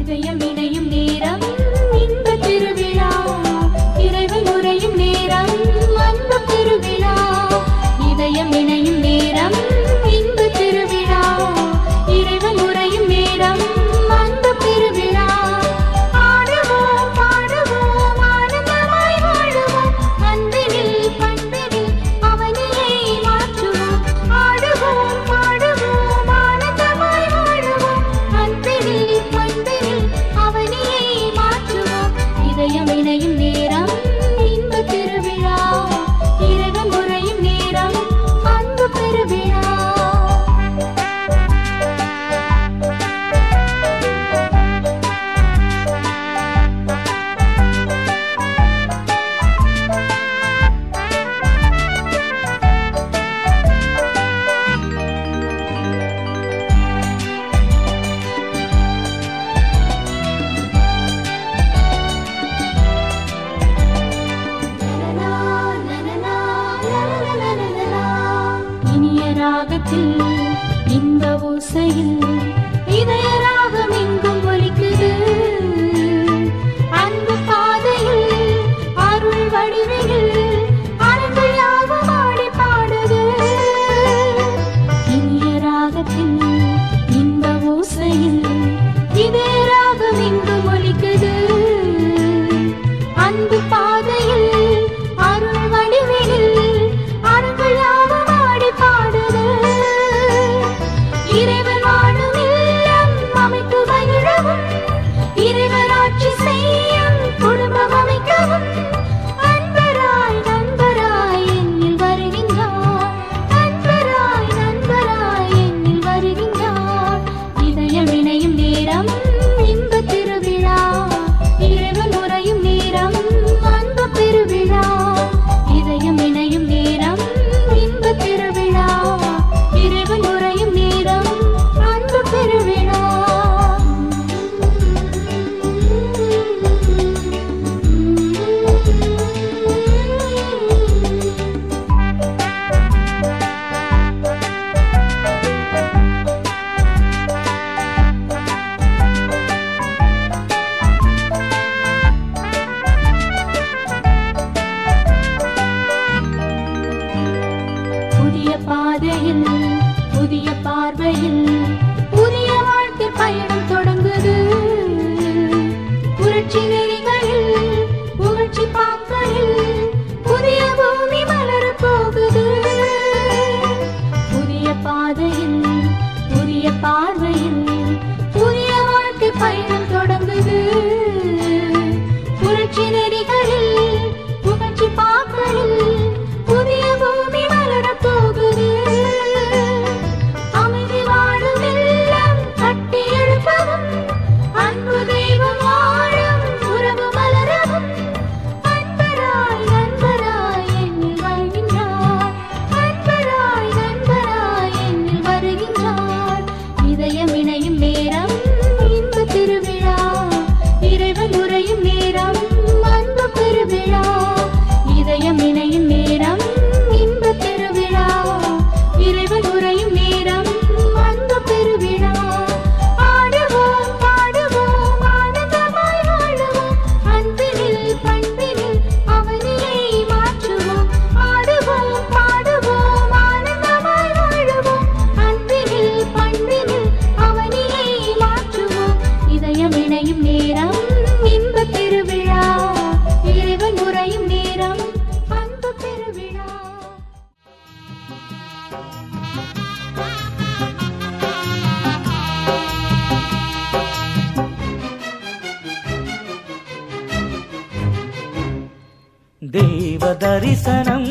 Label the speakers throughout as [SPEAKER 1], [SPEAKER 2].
[SPEAKER 1] இதயம் இணையும் நேரம் இன்ப திருவிழா இறைவன் உரையும் நேரம் அன்பு பெருவிழா இதயம் இணையும் நேரம் இன்ப திருவிழா இறைவன் உரையும் நேரம் அன்பு பெருவிழா ஆடுவோம் பாடுவோம் ஆனந்தமாய் வாழுவோம் அன்பினில் பண்பினில் அவனியை மாற்றுவோம் ஆடுவோம் பாடுவோம் ஆனந்தமாய் வாழுவோம் அன்பினில் பண்பினில் அவனியை மாற்றுவோம் இதயம் இணையும் நேரம் இன்ப திருவிழா இறைவன் உரையும் நேரம் அன்பு பெருவிழா இனிய ராகத்தில் இந்த ஓசையில் இதய ராகம் எங்கும் ஒலிக்குது அன்பு பாதையில் அருள் வடிவில் அன்புள் யாவும் ஆடி பாடுது இனிய ராகத்தில் இந்த ஓசையில் இதய ராகம் எங்கும் ஒலிக்குது அன்பு பாதையில் அருள் வடிவில் அன்புள் யாவும் ஆடி பாடுது இறைவன் வாழும் இல்லம் அமைத்து மகிழவும் இறைவர் ஆட்சி செய்யும் குடும்பம் அமைக்கவும் நண்பராய் நண்பராய் என்னில் வருகின்றார் நண்பராய் நண்பராய் என்னில் வருகின்றார் இதயம் இணையும் நேரம் இன்ப திருவிழா இறைவன் உரையும் நேரம் அன்பு பெருவிழா இதயம் இணையும் நேரம் இன்ப திருவிழா இறைவன் உரையும் நேரம் அன்பு பெருவிழா புதிய பாதையில் புதிய பார்வையில் புதிய வாழ்க்கை பயணம் தொடங்குது புரட்சி நெறிகளில் புகழ்ச்சி பாக்களில் புதிய பூமி மலரப் போகுது புதிய பாதையில் புதிய பார்வையில் புதிய வாழ்க்கை பயணம் தொடங்குது புரட்சி நெறிகளில் புகழ்ச்சி பாக்களில் புதிய பூமி மலரப் போகுது அமைதி வாழும் இல்லம் கட்டி எழுப்பவும் அன்பு தெய்வம் வாழும் உறவு மலரவும் நண்பராய் நண்பராய் என்னில் வருகின்றார் நண்பராய் நண்பராய் என்னில் வருகின்றார் இதயம் இணையும் நேரம் இன்ப திருவிழா இறைவன் உரையும் நேரம் அன்பு பெருவிழா இதயம் இணையும் நேரம் இன்ப திருவிழா இறைவன் உரையும் நேரம் அன்பு பெருவிழா ஆடுவோம் பாடுவோம் ஆனந்தமாய் வாழுவோம் அன்பினில் பண்பினில் அவனியை மாற்றுவோம் ஆடுவோம் பாடுவோம் ஆனந்தமாய் வாழுவோம் அன்பினில் பண்பினில் அவனியை மாற்றுவோம் இதயம் இணையும் நேரம் இன்ப திருவிழா இறைவன் உரையும் நேரம் அன்பு பெருவிழா
[SPEAKER 2] தேவ தரிசனம்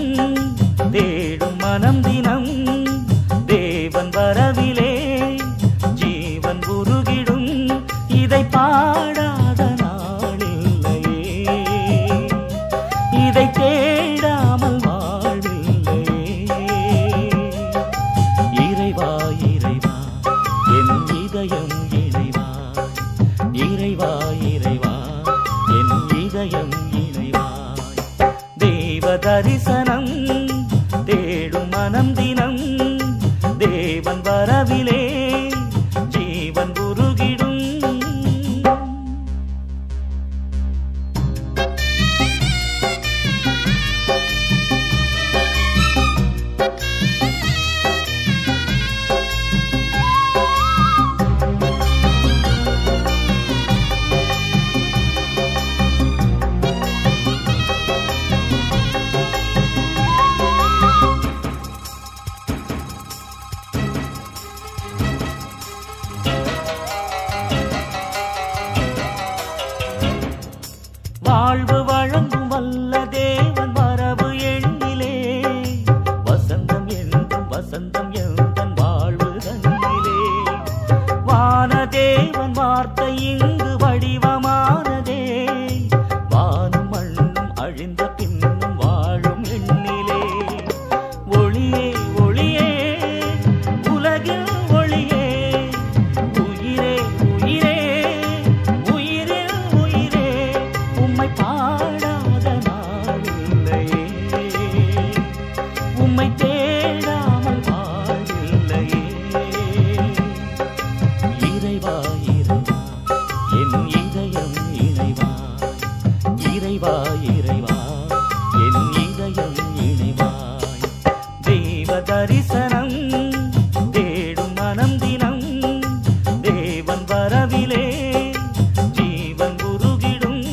[SPEAKER 2] தேடும் மனம் தினம் தேவன் வரவிலே ஜீவன் உருகிடும் இதை பாடாத நாளில்லையே இதை தேடாமல் வாழ்வில்லையே இறைவா இறைவா என் இதயம் இறைவா இறைவா இறைவா என் இதயம் இறைவா தேவ தரிசனம் தேடும் மனம் தினம் தேவன் வரவிலே ஜீவன் உருகிடும் வாழ்வு வழங்கும் வல்ல தேவன் வரவு எண்ணிலே வசந்தம் என்றும் வசந்தம் எந்தன் வாழ்வு தன்னிலே வானதேவன் வார்த்தை இங்கு வடிவமானதே வானும் மண்ணும் அழிந்த பின்னும் வாழும் எண்ணிலே ஒளியே ஒளியே உலகில் ஒளியே உயிரே உயிரே உயிரில் உயிரே உம்மை பாடாத நாளில்லையே உம்மை தேடாமல் வாழில்லையே இறைவா இறைவா என் இதயம் இணைவாய் இறைவா இறைவா என் இதயம் இணைவாய் தெய்வ தரிசனம் தேடும் மனம் தினம் தேவன் வரவிலே ஜீவன் உருகிடும்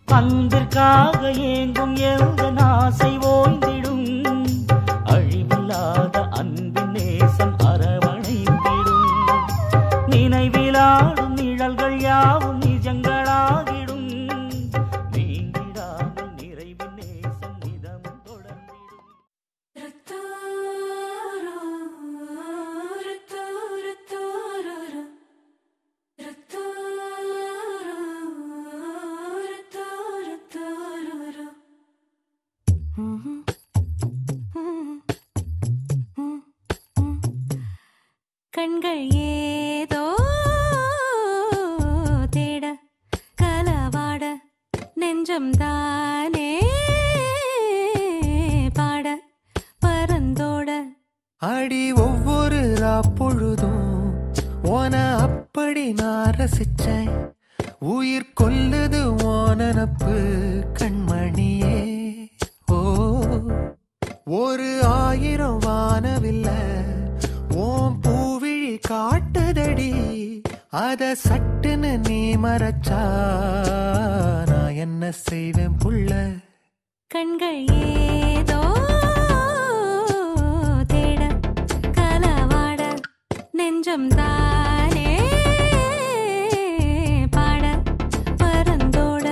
[SPEAKER 2] அன்பிற்காக ஏங்கும் எந்த ஆசை ஓய்ந்திடும் அழிவில்லாத அன்பின் நேசம் அரவணைத்திடும் நினைவிலாடும் நிழல்கள் யாவும் நிஜங்களாகிடும் நீங்கிடாமல் நிறைவின் நேசம் நிதமும் தொடர்ந்திடும்
[SPEAKER 1] கண்கள் ஏதோ தேட கலவாட நெஞ்சம் தானே பாட பரந்தோட
[SPEAKER 3] அடி ஒவ்வொரு பொழுதும் ஓன அப்படி நான் ரசிச்சேன் உயிர் கொல்லுது ஓனப்பு கண்மணியே ஓ ஒரு 1000 வானவில்ல ஓம் பூவிழி காட்டுதடி அத சட்டுன்னு நீ மறைச்சா நான் என்ன செய்வேன் புள்ள
[SPEAKER 1] கண்கள் ஏதோ தேட கலவாட நெஞ்சம் தானே பாட பரந்தோட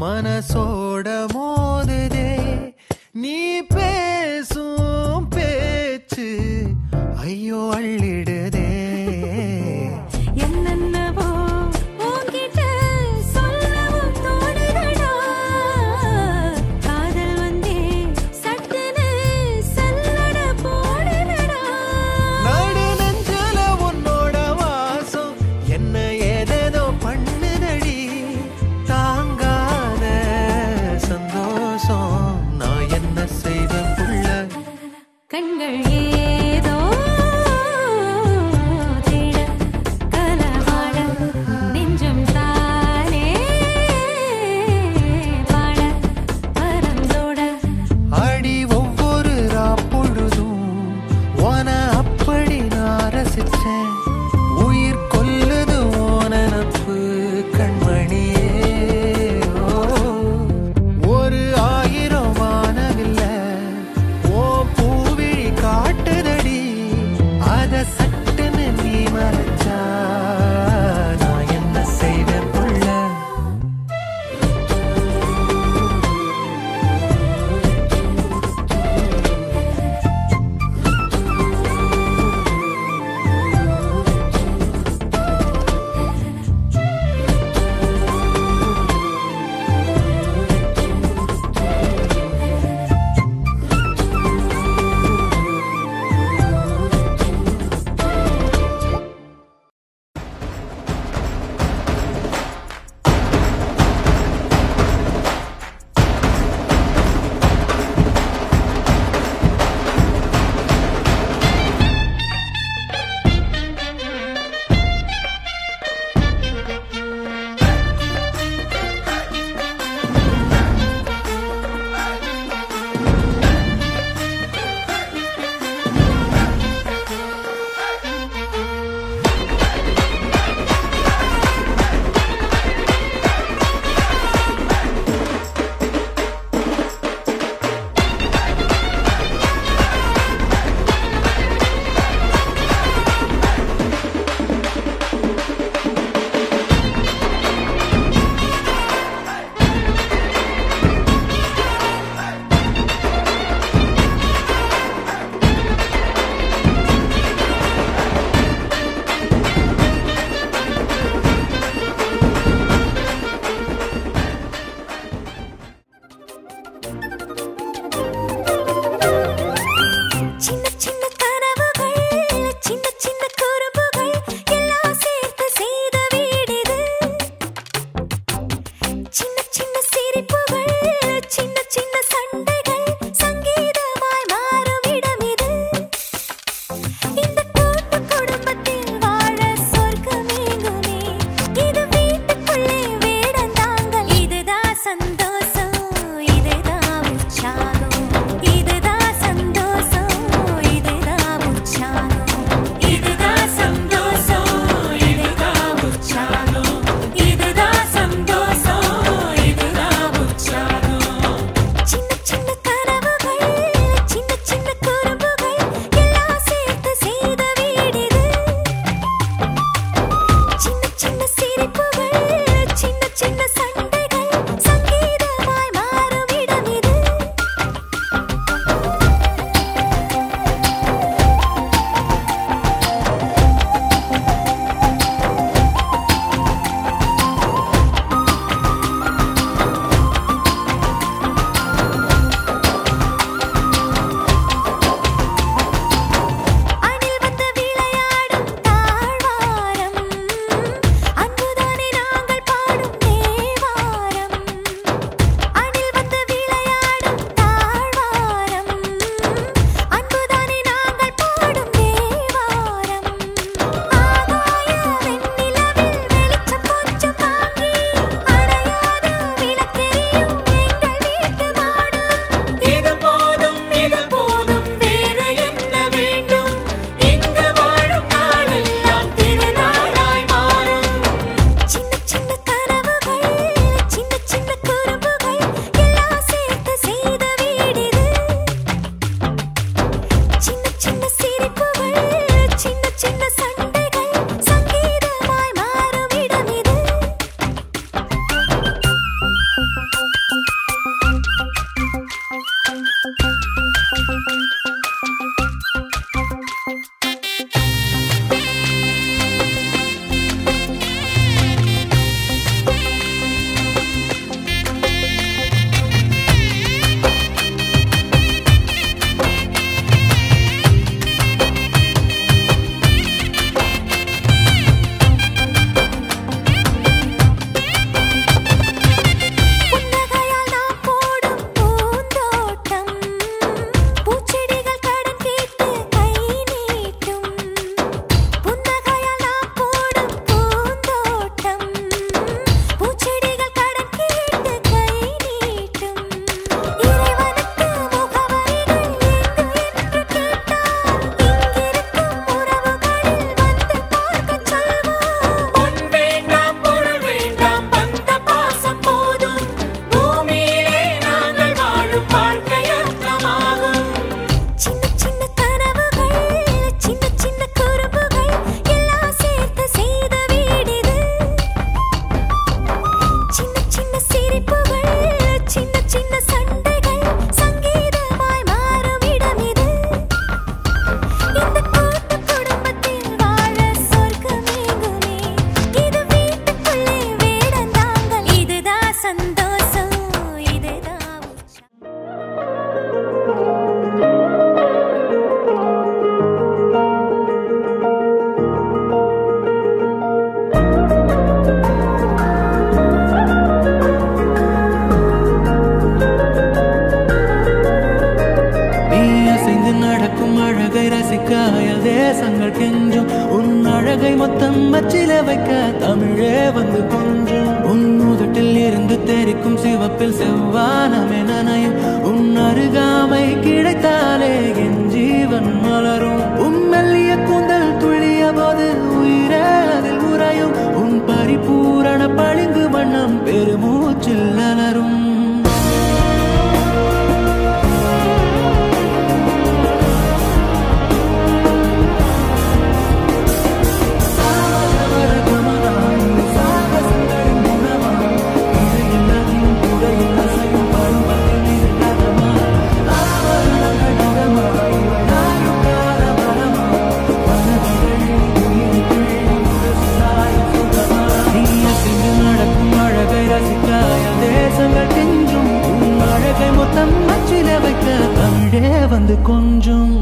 [SPEAKER 3] மனசோட மோதுதே நீ பேசும் பேச்சு ஐயோ அள்ளிடுதே
[SPEAKER 1] என்னென்னவோ உன்கிட்ட சொல்லவும் தோணுதடா காதல் வந்தே சட்டுன்னு சல்லட போடுதடா
[SPEAKER 3] நாடு நெஞ்சல உன்னோட வாசம் என்ன ஏதேதோ பண்ணுதடி தாங்காத சந்தோஷம் நான் என்ன செய்வேன் புள்ள
[SPEAKER 1] கண்கள் ஏதோ தேட கலவாட நெஞ்சம் தானே பாட பரந்தோட
[SPEAKER 3] அடி ஒவ்வொரு பொழுதும் ஓன அப்படி நான் ரசிச்சேன் உயிர் கொல்லுது ஓனப்பு கண்மணியே ஓ மறைச்சா நான் என்ன செய்வேன் புள்ள அழகை மொத்தம் அச்சில வைக்க தமிழே வந்து கொஞ்சம் உன் உதட்டில் இருந்து தெரிக்கும் சிவப்பில் செவ்வானமே நனையும் உன் அருகாமை கிடைத்தாலே என் ஜீவன் மலரும் உன் மெல்லிய கூந்தல் துள்ளிய போது உயிரே அதில் உறையும் உன் பரிபூரண பளிங்கு வண்ணம் பெருமூச்சில் அலரும் வந்து கொஞ்சம்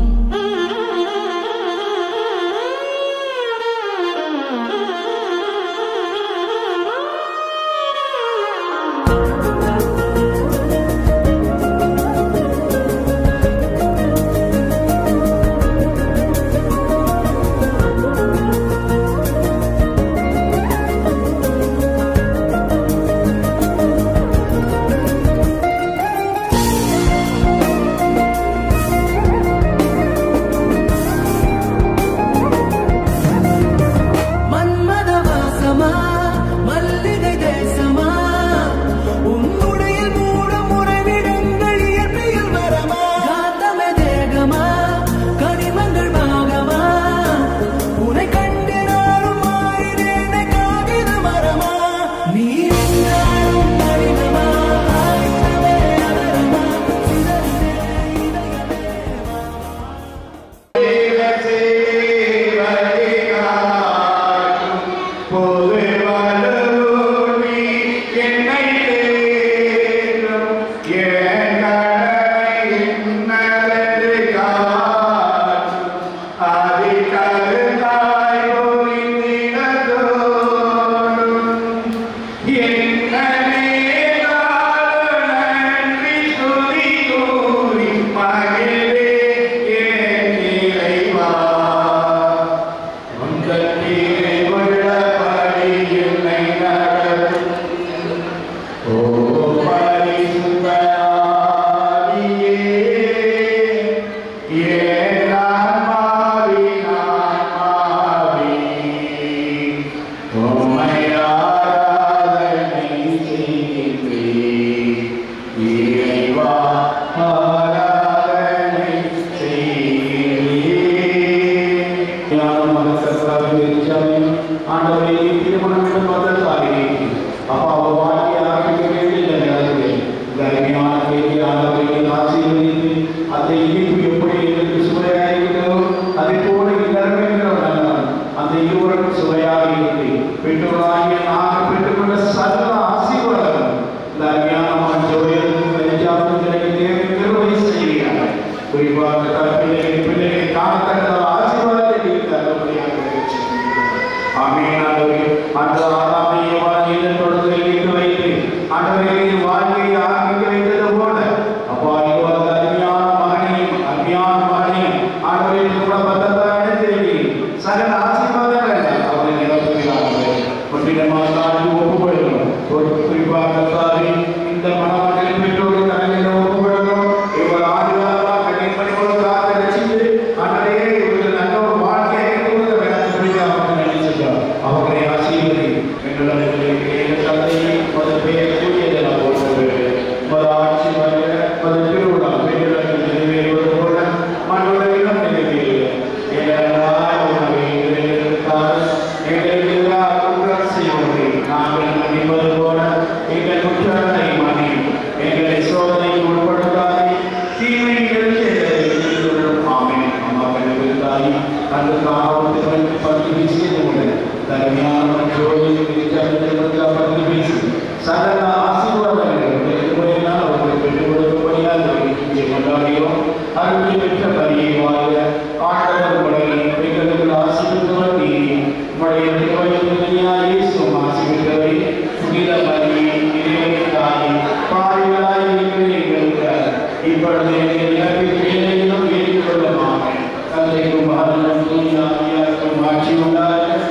[SPEAKER 4] Thank you.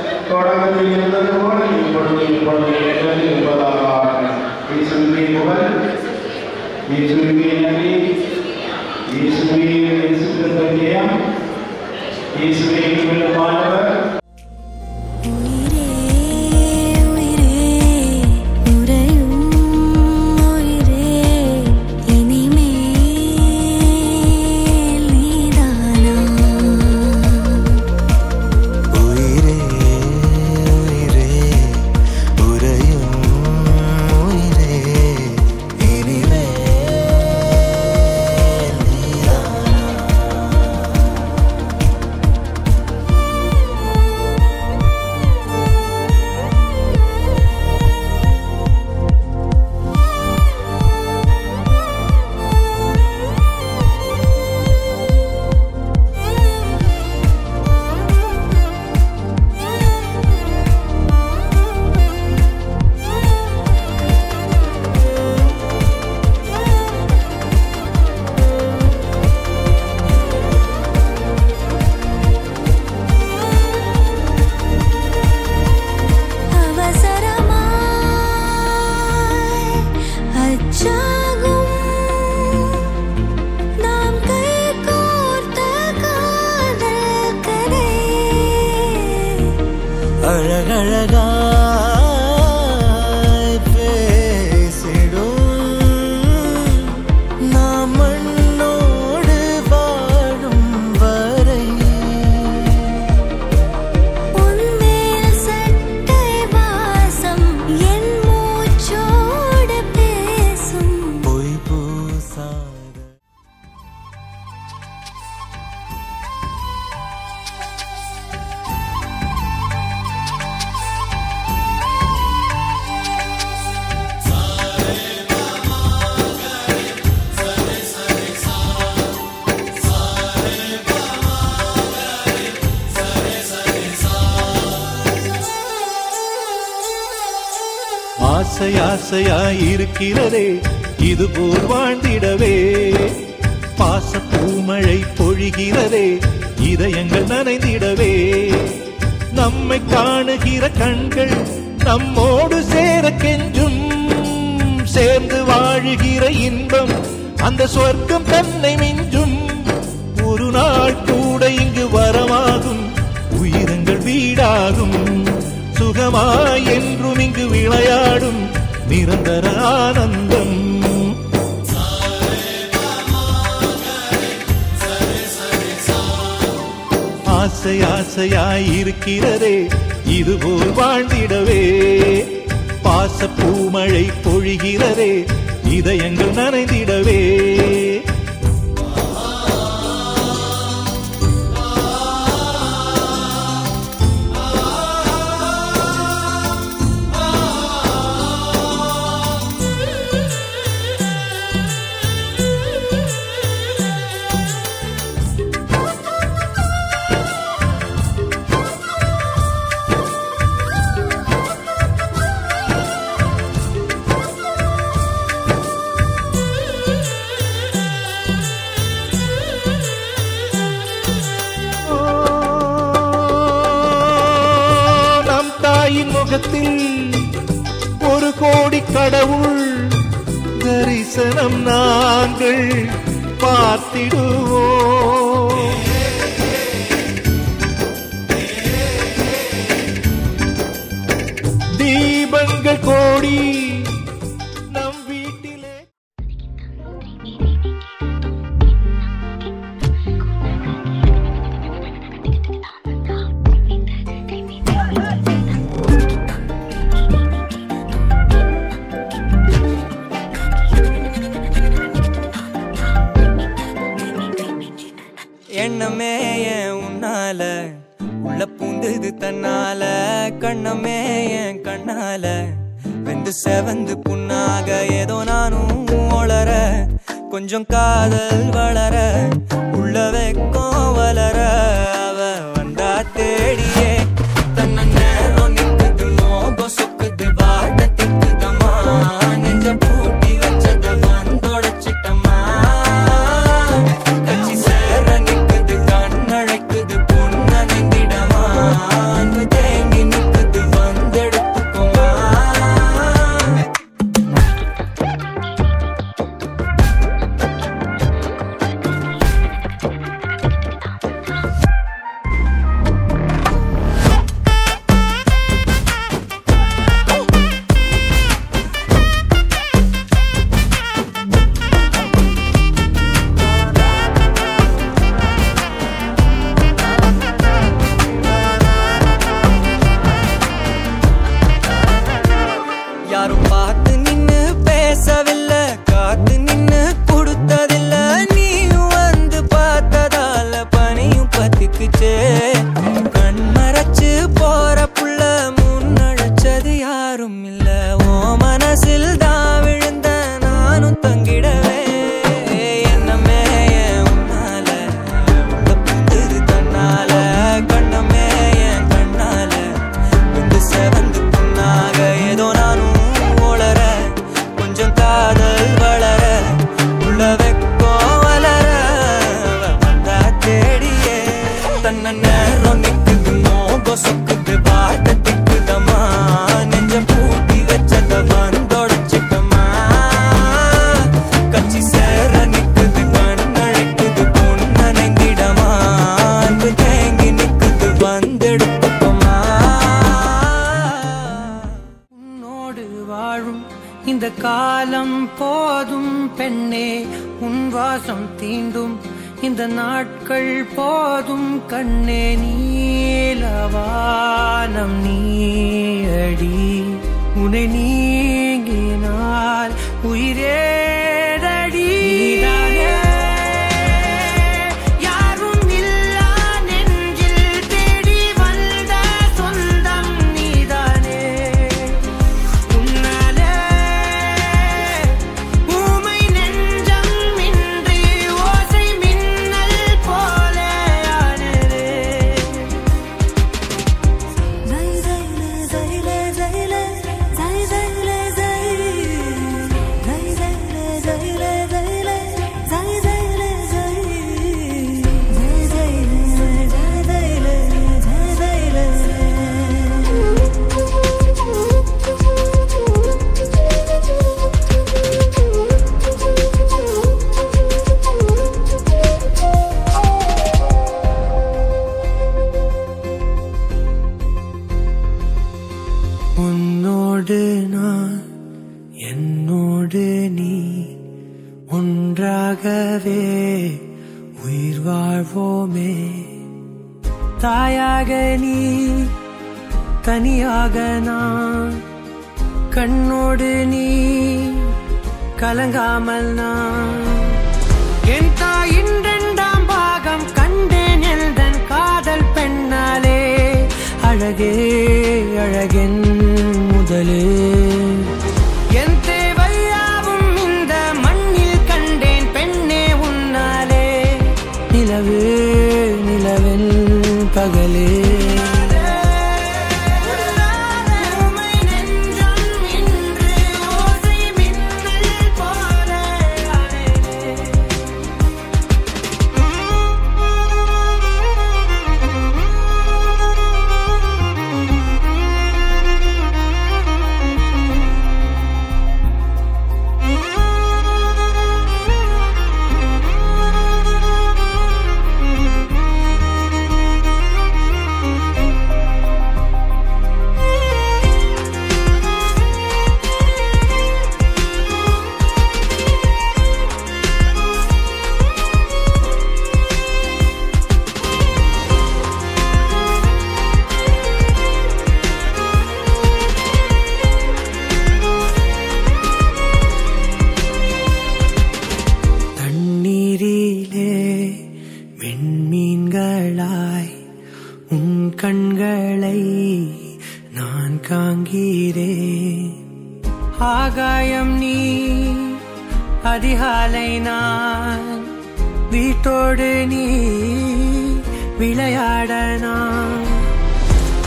[SPEAKER 3] அழகழகாய் பேசிடும் நாம் மண்ணோடு வாழும் வரை
[SPEAKER 1] உன்மேல் சட்டை வாசம் என் மூச்சோடு பேசும்
[SPEAKER 3] பொய் பூசாத
[SPEAKER 4] ஆசை ஆசையாயிருக்கிறதே இது போல் வாழ்ந்திடவே பாச பூமழை பொழிகிறதே இதயங்கள் நனைந்திடவே நம்மை காணுகிற கண்கள் நம்மோடு சேர கெஞ்சும் சேர்ந்து வாழுகிற இன்பம் அந்த சொர்க்கம் தன்னை மிஞ்சும் ஒரு நாள் கூட இங்கு வரமாகும் உயிரங்கள் வீடாகும் சுகமாய் என்றும் இங்கு விளையாடும் நிரந்தர ஆனந்தம் ஆசை ஆசையாயிருக்கிறதே இதுபோல் வாழ்ந்திடவே பாச பூமழை பொழிகிறதே இதயங்கள் நனைந்திடவே முகத்தில் ஒரு கோடி கடவுள் தரிசனம் நாங்கள் பார்த்திடுவோம் தீபங்கள் கோடி நம் வீட்டிலே
[SPEAKER 3] எண்ணமே ஏன் உன்னால உள்ள பூந்தது தன்னால கண்ணமே என் கண்ணால வெந்து செவந்து புண்ணாக ஏதோ நானும் ஒளர கொஞ்சம் காதல் வளர உள்ள வெக்கம் வளர அவ வந்தா தேடியே தன்ன நேரம் நிக்குது மோகம் சுக்குது வாட்ட திக்குதம்மா நெஞ்ச பூட்டி வச்சத வந்தொடச்சிட்டம்மா கட்சி சேர நிக்குது கண்ணழைக்குது பொண்ண நிந்திடமா அங்கு தேங்கி நிக்குது வந்தெடுத்துக்குமா இந்த காலம் போதும் பெண்ணே உன் வாசம் தீண்டும் இந்த நாட்கள் போதும் கண்ணே நீலவானம் நீயடி உன்னை நீங்கினால் உயிரேடடி உன்னோடு நான் என்னோடு நீ ஒன்றாகவே உயிர் வாழ்வோமே தாயாக நீ தனியாக நான் கண்ணோடு நீ கலங்காமல் நான் என் தாயின் இரண்டாம் பாகம் கண்டேன் எந்தன் காதல் பெண்ணாலே அழகே அழகென் முதலே என் தேவையாவும் இந்த மண்ணில் கண்டேன் பெண்ணே உன்னாலே நிலவே நிலவென் பகலே விண்மீன்களாய் உன் கண்களை நான் காண்கிறேன் ஆகாயம் நீ அதிகாலை நான் வீட்டோடு நீ விளையாட நான்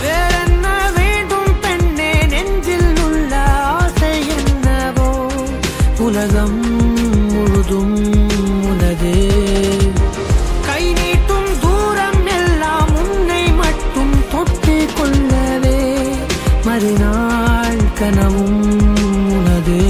[SPEAKER 3] வேறென்ன வேண்டும் பெண்ணே நெஞ்சில் உள்ள ஆசை என்னவோ உலகம் முழுதும் உனதே கை நீட்டும் தூரம் எல்லாம் உன்னை மட்டும் தொட்டு கொள்ளவே மறுநாள் கனவும் உனதே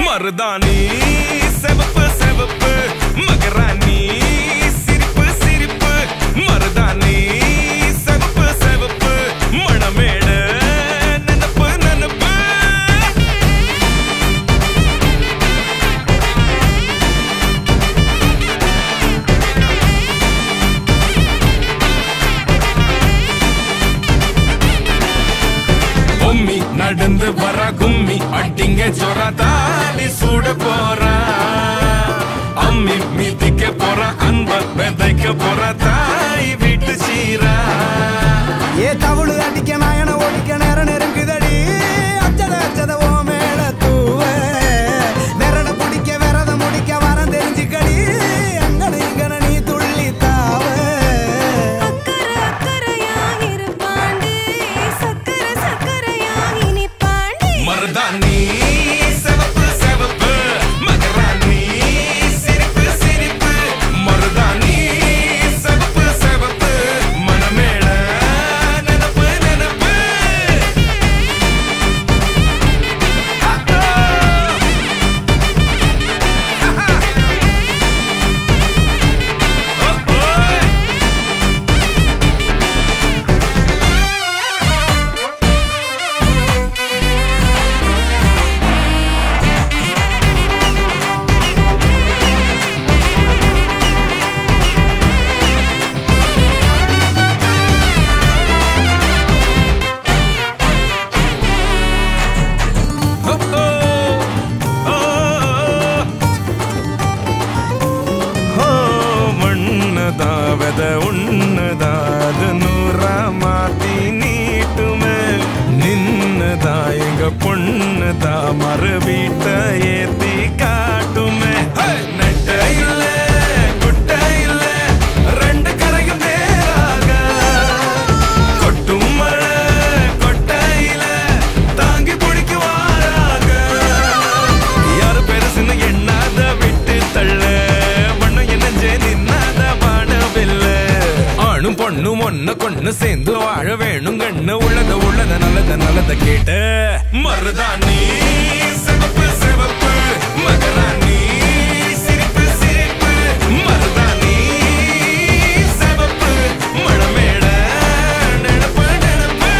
[SPEAKER 5] மருதாணி செவப்பு செவப்பு மகராணி சிரிப்பு சிரிப்பு மருதாணி செவப்பு செவப்பு மணமேட நனப்பு நனப்பு போற தாய் வீட்டு சீரா
[SPEAKER 6] ஏ தவுளு அடிக்க நாயன ஓடிக்க நேரம் நெருங்குதடி அச்சத அச்சத ஓ மேல தூவ விரட பிடிக்க விரத முடிக்க வரம் தெரிஞ்சுக்கடி அங்கன இங்கன நீ துள்ளி தாவ
[SPEAKER 1] அக்கறை அக்கறையாகிரு பாண்டி சக்கர சக்கரையாகி நீ பாண்டி
[SPEAKER 5] மருதாணி சிவப்பு சிவப்பு மகராணி சிரிப்பு சிரிப்பு மருதாணி சிவப்பு சிவப்பு மனமேள நினப்பு நினப்பு மண்ணதாவத உன்னதாது நூறா மாத்தி நீட்டுமே நின்னதா எங்க பொண்ணுதா மறு வீட்ட ஏத்தி காட்டுமே நெட்ட இல்ல குட்ட இல்ல ரெண்டு கரையும் நேராக கொட்டும் மழை கொட்டையில தாங்கி பிடிக்குவாராக யாரு பெருசுன்னு எண்ணாத விட்டு தள்ள மண்ணும் என்னஞ்சே நின்னாத வானவில்ல ஆணும் பொண்ணும் ஒன்ன கொண்டு சேர்ந்து வாழ வேணும் கண்ணு உள்ளத உள்ளத நல்லத நல்லத கேட்டு மருதாணி சிவப்பு சிவப்பு மகராணி சிரிப்பு சிரிப்பு மருதாணி சிவப்பு மழமேட நினப்பு நினப்பு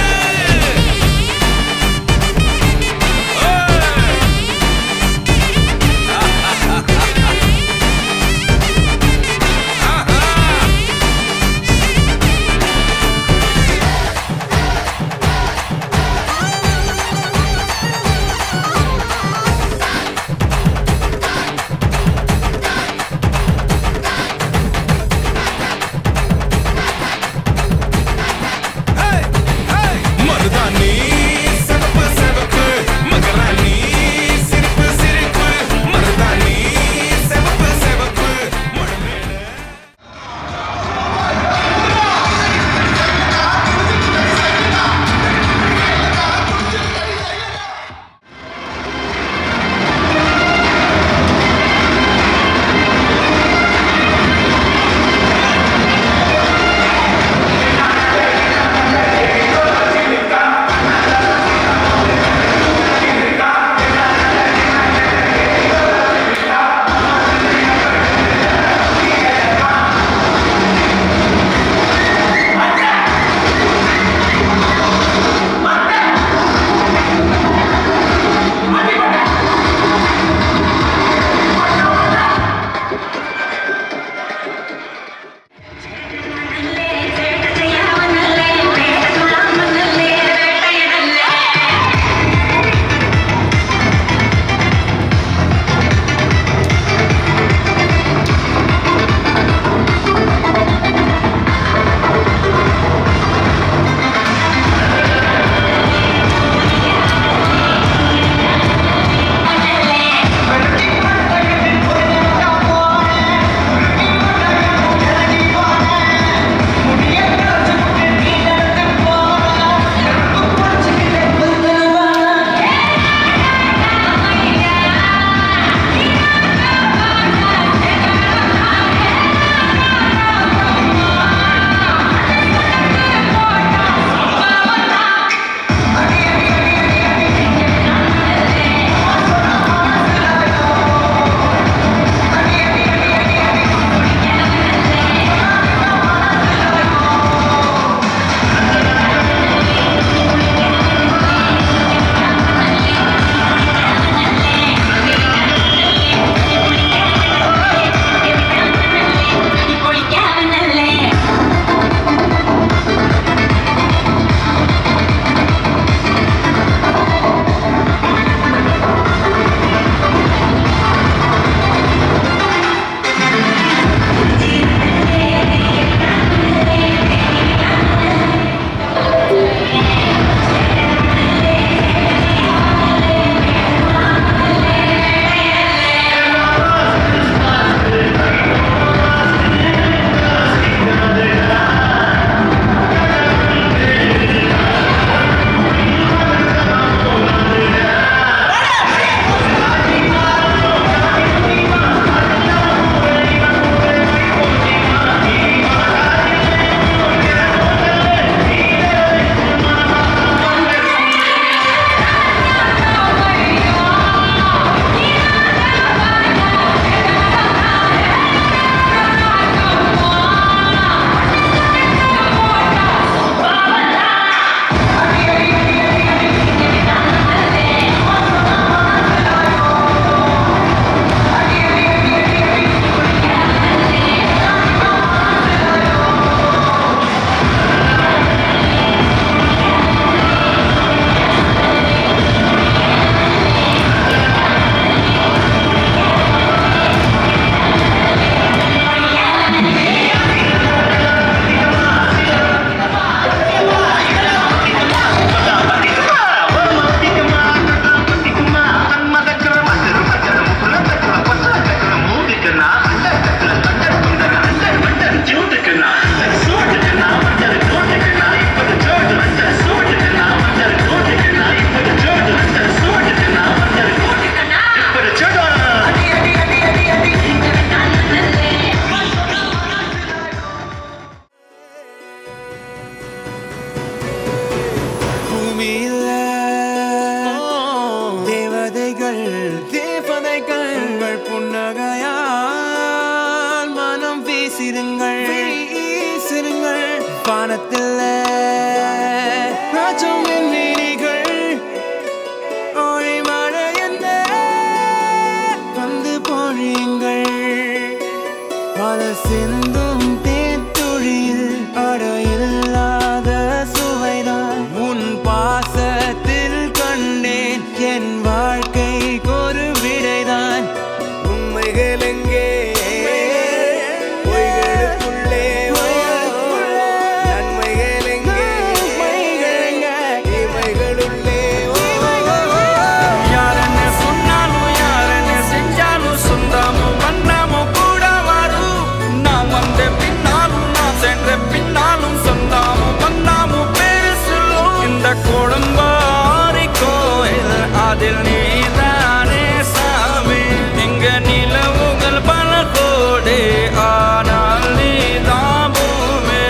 [SPEAKER 3] பல சிந்தும் தேத்துழியில் அடையில்லாத சுவைதான் உன் பாசத்தில் கண்டேன் என் வாழ்க்கைக்கு ஒரு விடைதான்
[SPEAKER 6] உண்மைகள் எங்கே பொய்களுக்குள்ளே நன்மைகள் எங்கே தீமைகளுள்ளே
[SPEAKER 5] யாரன்னு சொன்னாலும் யாரன்னு செஞ்சாலும் சொந்தமும் வண்ணமும் கூட வரும் நான் வந்த பின்னாலும் நான் சென்ற பின்னாலும் சொந்தமும் வண்ணமும் பேரு சொல்லும் இந்த கொடும்பாரி கோயில் அதில் நீதானே சாமி இங்க நிலவுகள் பல கோடி ஆனால் நீதான் பூமி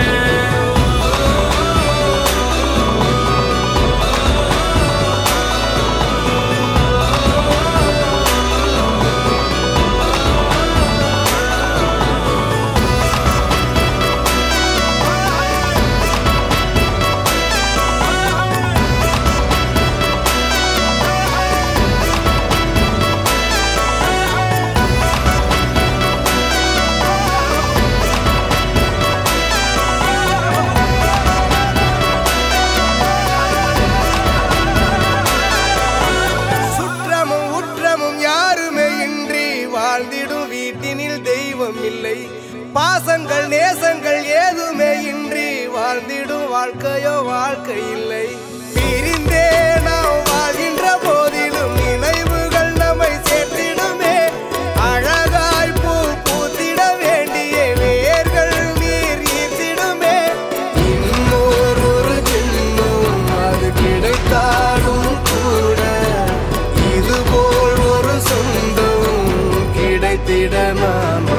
[SPEAKER 6] சுற்றமும் உற்றமும் யாருமே இன்றி வாழ்ந்திடும் வீட்டினில் தெய்வம் இல்லை பாசங்கள் நேசங்கள் ஏதுமே இன்றி வாழ்ந்திடும் வாழ்க்கையோ வாழ்க்கை இல்லை பிரிந்தே நாம் வாழ்கின்ற போதிலும் நினைவுகள் நம்மை சேர்த்திடுமே அழகாய் பூ பூத்திட வேண்டிய வேர்கள் நீர் ஈர்த்திடுமே இன்னொரு ஜென்மம் அது கிடைத்தாலும் கூட இதுபோல் ஒரு சொந்தம் கிடைத்திட நாம்